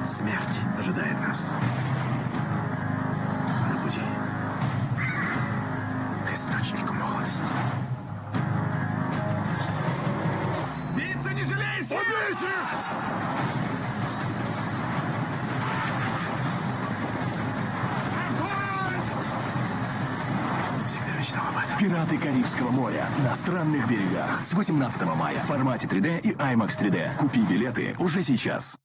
Смерть ожидает нас. На пути к источнику молодости. Биться не жалейся! Убейте! Всегда мечтал об этом. «Пираты Карибского моря» на странных берегах с 18 мая в формате 3D и IMAX 3D. Купи билеты уже сейчас.